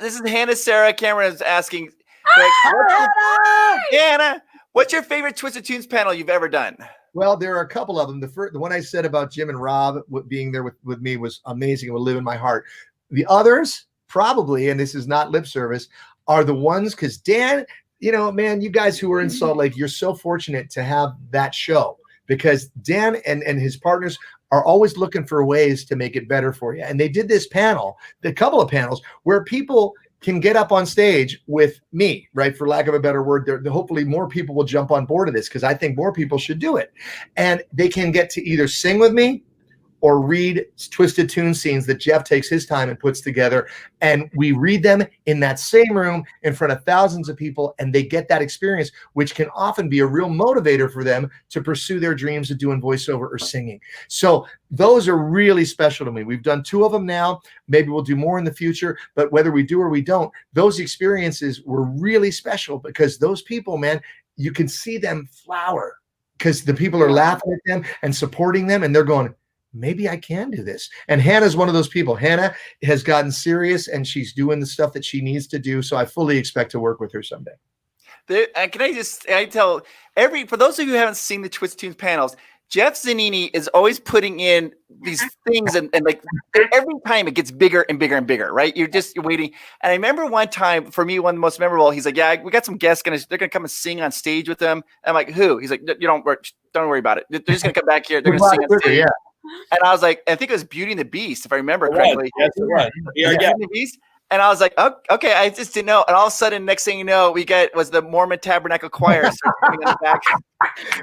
This is Hannah Sarah. Cameron is asking, Hi! Hannah, what's your favorite Twisted Tunes panel you've ever done? Well, there are a couple of them. The one I said about Jim and Rob being there with me was amazing. It will live in my heart. The others, probably, and this is not lip service, are the ones because Dan, man, you guys who are in Salt Lake, you're so fortunate to have that show because Dan and his partners are always looking for ways to make it better for you. And they did this panel, a couple of panels, where people can get up on stage with me, right? For lack of a better word, hopefully more people will jump on board of this because I think more people should do it. And they can get to either sing with me or read Twisted Tune scenes that Jeff takes his time and puts together. And we read them in that same room in front of thousands of people, and they get that experience, which can often be a real motivator for them to pursue their dreams of doing voiceover or singing. So those are really special to me. We've done 2 of them now. Maybe we'll do more in the future, but whether we do or we don't, those experiences were really special because those people, man, you can see them flower because the people are laughing at them and supporting them, and they're going, maybe I can do this. And Hannah's one of those people. Hannah has gotten serious and she's doing the stuff that she needs to do. So I fully expect to work with her someday. I tell for those of you who haven't seen the Twisted Tunes panels, Jeff Zanini is always putting in these things and like every time it gets bigger and bigger and bigger, right? You're waiting. And I remember one time for me, one of the most memorable, he's like, yeah, we got some guests they're going to come and sing on stage with them. I'm like, who? He's like, don't worry about it. They're just going to come back here. They're going to sing on stage. Yeah. And I was like, I think it was Beauty and the Beast, if I remember correctly. Yes, it was. Yeah. Beauty and the Beast. And I was like, oh, okay, I just didn't know. And all of a sudden, next thing you know, was the Mormon Tabernacle Choir coming in the back.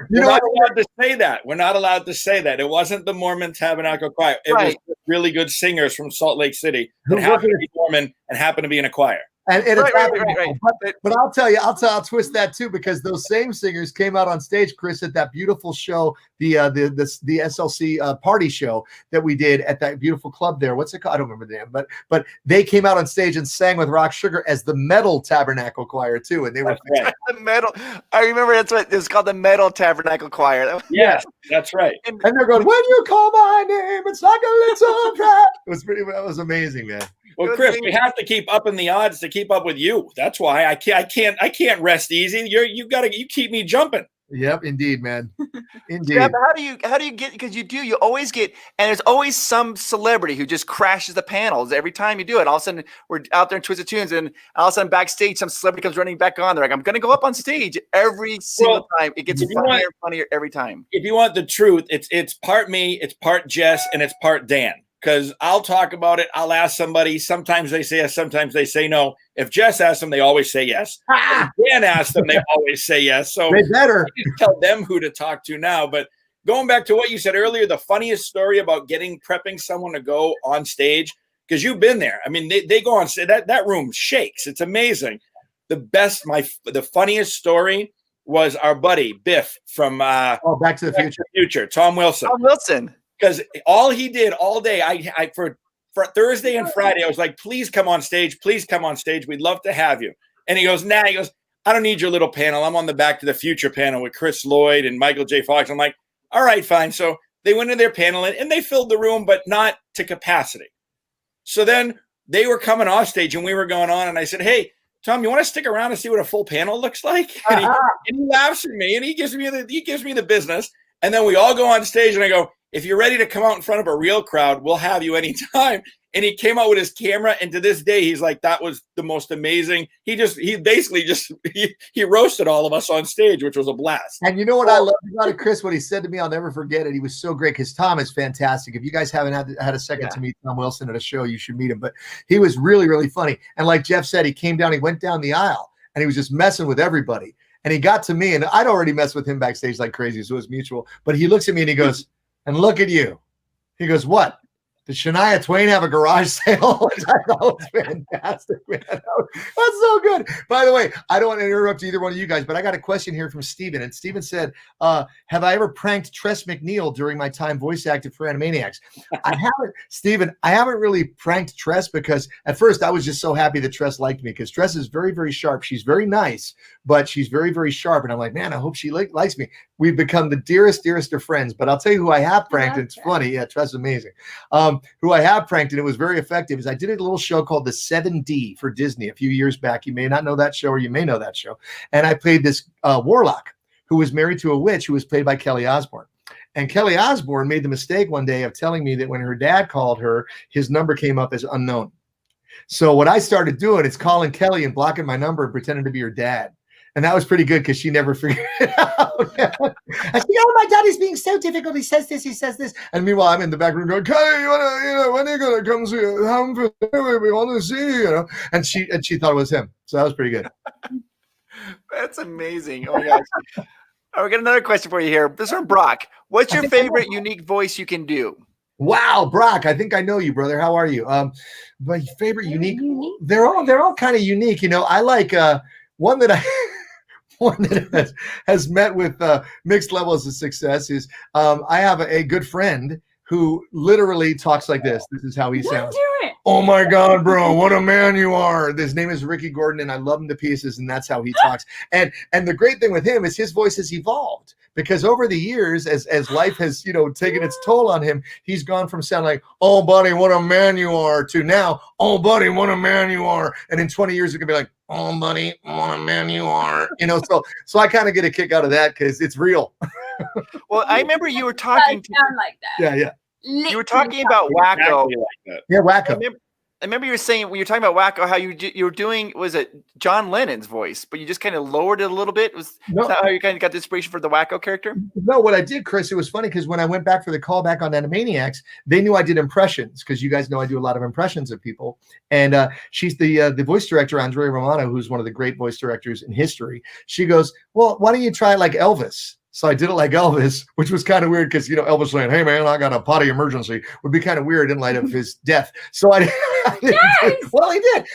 We're not allowed to say that. We're not allowed to say that. It wasn't the Mormon Tabernacle Choir. It was really good singers from Salt Lake City that happened to be Mormon and happened to be in a choir. And it's right. But I'll tell you, I'll twist that too, because those same singers came out on stage, Chris, at that beautiful show, the SLC party show that we did at that beautiful club there. What's it called? I don't remember the name, but they came out on stage and sang with Rock Sugar as the Metal Tabernacle Choir too, and they were the metal. I remember that's what it was called, the Metal Tabernacle Choir. Yes, that's right. And they're going, when you call my name, it's like a little trap. That was amazing, man. Well, Chris, we have to keep upping the odds to keep up with you. That's why I can't rest easy. You keep me jumping. Yep, indeed, man. Indeed. Yeah, but how do you get, because you always get, and there's always some celebrity who just crashes the panels every time you do it. All of a sudden we're out there in Twisted Tunes and all of a sudden backstage some celebrity comes running back on. They're like, I'm going to go up on stage every single time. It gets funnier and funnier every time. If you want the truth, it's part me, it's part Jess, and it's part Dan. Because I'll talk about it. I'll ask somebody. Sometimes they say yes. Sometimes they say no. If Jess asks them, they always say yes. If Dan asks them, they always say yes. So they better tell them who to talk to now. But going back to what you said earlier, the funniest story about prepping someone to go on stage, because you've been there. I mean, they go on stage. That room shakes. It's amazing. The funniest story was our buddy Biff from Back to the Future. Tom Wilson. Because all he did all day, I for Thursday and Friday, I was like, please come on stage. Please come on stage. We'd love to have you. And he goes, nah. He goes, I don't need your little panel. I'm on the Back to the Future panel with Chris Lloyd and Michael J. Fox. I'm like, all right, fine. So they went to their panel and they filled the room, but not to capacity. So then they were coming off stage and we were going on. And I said, hey, Tom, you want to stick around and see what a full panel looks like? And he laughs at me and he gives me the business. And then we all go on stage and I go, if you're ready to come out in front of a real crowd, we'll have you anytime. And he came out with his camera, and to this day, he's like, that was the most amazing. He basically he roasted all of us on stage, which was a blast. And you know what I love about it, Chris? What he said to me, I'll never forget it. He was so great because Tom is fantastic. If you guys haven't had a second to meet Tom Wilson at a show, you should meet him. But he was really, really funny. And like Jeff said, he went down the aisle, and he was just messing with everybody. And he got to me, and I'd already messed with him backstage like crazy, so it was mutual. But he looks at me and he goes, and look at you. He goes, what? Did Shania Twain have a garage sale? I thought it was fantastic, man. That's so good. By the way, I don't want to interrupt either one of you guys, but I got a question here from Steven. And Steven said, have I ever pranked Tress McNeil during my time voice acted for Animaniacs? I haven't, Steven. I haven't really pranked Tress because at first I was just so happy that Tress liked me because Tress is very, very sharp. She's very nice, but she's very, very sharp. And I'm like, man, I hope she likes me. We've become the dearest of friends. But I'll tell you who I have pranked, and it's funny. Yeah, Tress is amazing. Who I have pranked, and it was very effective, is I did a little show called the 7D for Disney a few years back. You may not know that show, or you may know that show. And I played this warlock who was married to a witch who was played by Kelly Osbourne. And Kelly Osbourne made the mistake one day of telling me that when her dad called her, his number came up as unknown. So what I started doing is calling Kelly and blocking my number and pretending to be her dad. And that was pretty good because she never figured it out. I said, oh, my daddy's being so difficult. He says this, he says this. And meanwhile, I'm in the back room going, Kelly, when are you going to come see us? We want to see you, And she thought it was him. So that was pretty good. That's amazing. Oh, my gosh. All right, we got another question for you here. This is from Brock. What's your favorite unique voice you can do? Wow, Brock, I think I know you, brother. How are you? My favorite unique. They're all kind of unique. I like one that has met with mixed levels of success is I have a good friend who literally talks like this. This is how he sounds. Oh my God, bro, what a man you are. His name is Ricky Gordon, and I love him to pieces, and that's how he talks. And the great thing with him is his voice has evolved because over the years, as life has taken its toll on him, he's gone from sounding like, oh buddy, what a man you are, to now, oh buddy, what a man you are. And in 20 years, it could be like, oh buddy, what a man you are. So I kind of get a kick out of that because it's real. Well, I remember you were talking sound like that. Yeah. You were talking about Wacko. Yeah, Wacko. I remember you were saying when you were talking about Wacko, how you were doing, was it John Lennon's voice, but you just kind of lowered it a little bit? Is that how you kind of got the inspiration for the Wacko character? No, what I did, Chris, it was funny because when I went back for the callback on Animaniacs, they knew I did impressions because you guys know I do a lot of impressions of people. And she's the voice director, Andrea Romano, who's one of the great voice directors in history. She goes, well, why don't you try it like Elvis? So I did it like Elvis, which was kind of weird because, Elvis saying, hey, man, I got a potty emergency would be kind of weird in light of his death. So I didn't. Well, he did.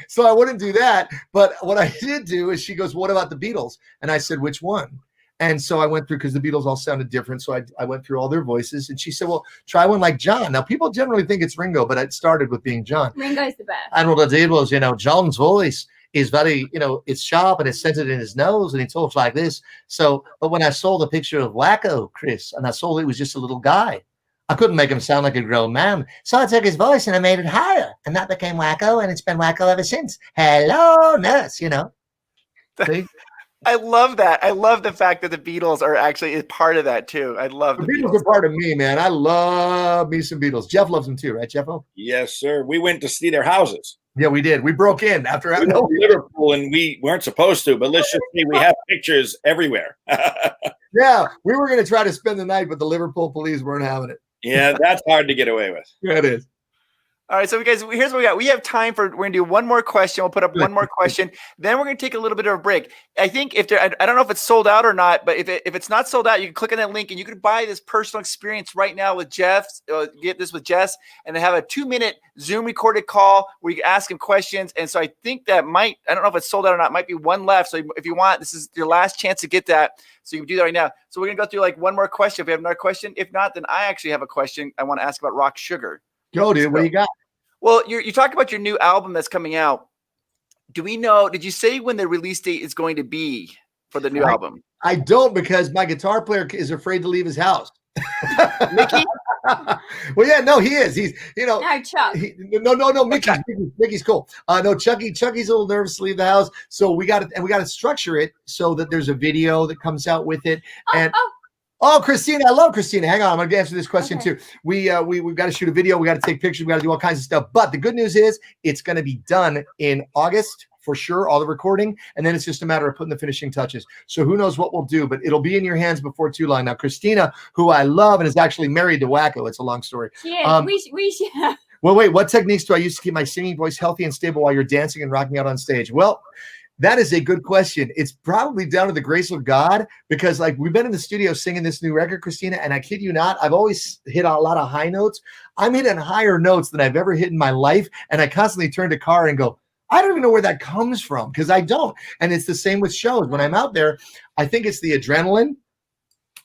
So I wouldn't do that. But what I did do is she goes, what about the Beatles? And I said, which one? And so I went through because the Beatles all sounded different. So I went through all their voices. And she said, well, try one like John. Now, people generally think it's Ringo, but it started with being John. Ringo's the best. And what I did was, John's voice is very, it's sharp and it's centered in his nose and he talks like this. So, but when I saw the picture of Wacko, Chris, and I saw it was just a little guy, I couldn't make him sound like a grown man. So I took his voice and I made it higher. And that became Wacko, and it's been Wacko ever since. Hello, nurse, See? I love that. I love the fact that the Beatles are actually a part of that too. I love the Beatles are part of me, man. I love me some Beatles. Jeff loves them too, right, Jeff? Yes, sir. We went to see their houses. Yeah, we did. We broke in after Liverpool, and we weren't supposed to, but let's just say we have pictures everywhere. Yeah, we were going to try to spend the night, but the Liverpool police weren't having it. Yeah, that's hard to get away with. Yeah, it is. All right, so guys, here's what we got. We have time we're going to do one more question. We'll put up one more question. Then we're going to take a little bit of a break. I think I don't know if it's sold out or not, but if it's not sold out, you can click on that link and you can buy this personal experience right now with Jeff. Get this with Jess, and then have a 2-minute Zoom recorded call where you can ask him questions. And so I think I don't know if it's sold out or not, might be one left. So if you want, this is your last chance to get that. So you can do that right now. So we're going to go through like one more question. If we have another question, if not, then I actually have a question I want to ask about Rock Sugar. Go, dude. What do you got? Well, you talk about your new album that's coming out. Did you say when the release date is going to be for the new album? I don't, because my guitar player is afraid to leave his house. Mickey? Well, yeah, no, he is. He's, No, Chuck. No, Mickey's cool. No, Chucky's a little nervous to leave the house. So we got to structure it so that there's a video that comes out with it. Oh, Christina, I love Christina. Hang on, I'm going to answer this question too. We've got to shoot a video. We got to take pictures. We got to do all kinds of stuff. But the good news is it's going to be done in August for sure, all the recording. And then it's just a matter of putting the finishing touches. So who knows what we'll do, but it'll be in your hands before too long. Now, Christina, who I love and is actually married to Wacko. It's a long story. Yeah, we should. Well, wait, what techniques do I use to keep my singing voice healthy and stable while you're dancing and rocking out on stage? Well, that is a good question. It's probably down to the grace of God because like we've been in the studio singing this new record, Christina, and I kid you not, I've always hit a lot of high notes. I'm hitting higher notes than I've ever hit in my life. And I constantly turn to Car and go, I don't even know where that comes from because I don't. And it's the same with shows. When I'm out there, I think it's the adrenaline.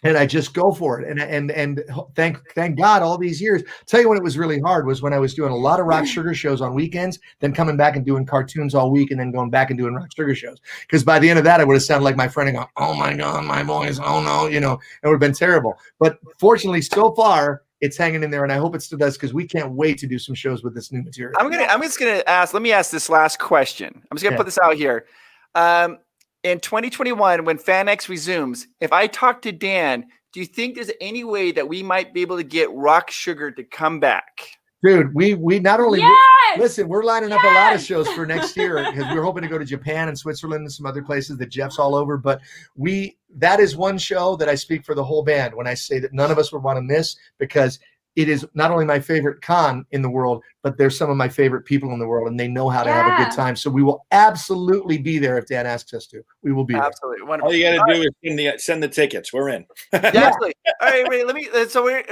And I just go for it. And thank God all these years. Tell you when it was really hard was when I was doing a lot of Rock Sugar shows on weekends, then coming back and doing cartoons all week and then going back and doing Rock Sugar shows. Because by the end of that, I would have sounded like my friend and go, oh my God, my voice, oh no, you know, it would have been terrible. But fortunately, so far, it's hanging in there, and I hope it still does because we can't wait to do some shows with this new material. I'm just gonna ask. Let me ask this last question. I'm just gonna put this out here. In 2021, when FanX resumes, if I talk to Dan, do you think there's any way that we might be able to get Rock Sugar to come back? Dude, we not only listen, we're lining up a lot of shows for next year because we're hoping to go to Japan and Switzerland and some other places that Jeff's all over. But that is one show that I speak for the whole band when I say that none of us would want to miss because it is not only my favorite con in the world, but they're some of my favorite people in the world, and they know how to have a good time. So we will absolutely be there if Dan asks us to. We will be absolutely. there. All you got to do is send the tickets. We're in. Absolutely. All right, wait, so we're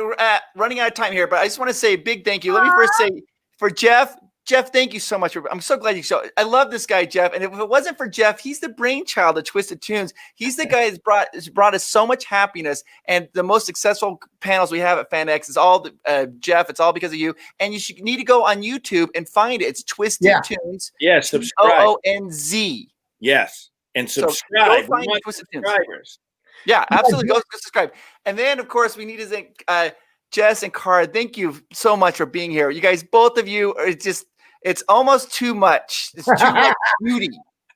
running out of time here, but I just want to say a big thank you. Let me first say for Jeff. Jeff, thank you so much. I'm so glad you showed. I love this guy, Jeff. And if it wasn't for Jeff, he's the brainchild of Twisted Tunes. He's the guy that's brought us so much happiness. And the most successful panels we have at FanX is all Jeff. It's all because of you. And you need to go on YouTube and find it. It's Twisted Tunes. Yes, subscribe. OONZ. Yes, and subscribe. So go find Twisted Tunes. Yeah, absolutely. Go subscribe. And then, of course, we need to thank Jess and Cara. Thank you so much for being here. You guys, both of you are just. It's almost too much. It's too much beauty.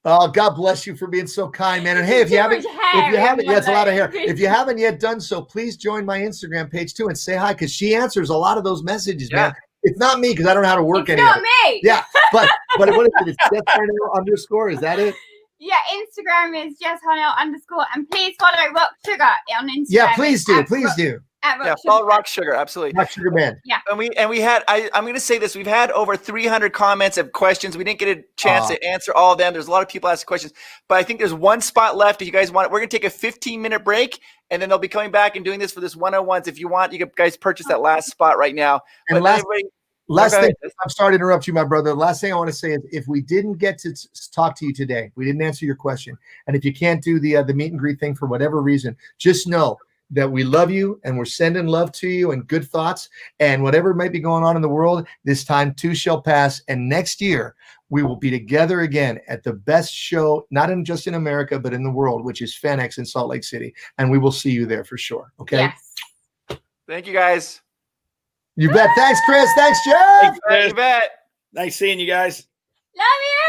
Oh, God bless you for being so kind, man. And hey, if you haven't, it's a lot of hair. If you haven't yet done so, please join my Instagram page too and say hi because she answers a lot of those messages, man. It's not me because I don't know how to work any of it. It's not me. Yeah, but what is it? It's Jess Harnell _ Is that it? Yeah, Instagram is Jess Harnell _ and please follow Rock Sugar on Instagram. Yeah, please do. Please do. Follow Rock Sugar, absolutely. Rock Sugar Band. Yeah. And we had I'm going to say this, we've had over 300 comments of questions. We didn't get a chance to answer all of them. There's a lot of people asking questions, but I think there's one spot left if you guys want it. We're going to take a 15-minute break and then they'll be coming back and doing this for this 101s. If you want, you guys purchase that last spot right now. And last thing, I'm sorry to interrupt you, my brother. The last thing I want to say is if we didn't get to talk to you today, we didn't answer your question. And if you can't do the meet and greet thing for whatever reason, just know that we love you and we're sending love to you and good thoughts and whatever might be going on in the world, this time too shall pass. And next year we will be together again at the best show, not just in America, but in the world, which is FanX in Salt Lake City. And we will see you there for sure. Okay. Yes. Thank you guys. You bet. Thanks, Chris. Thanks, Jeff. You bet. Nice seeing you guys. Love you.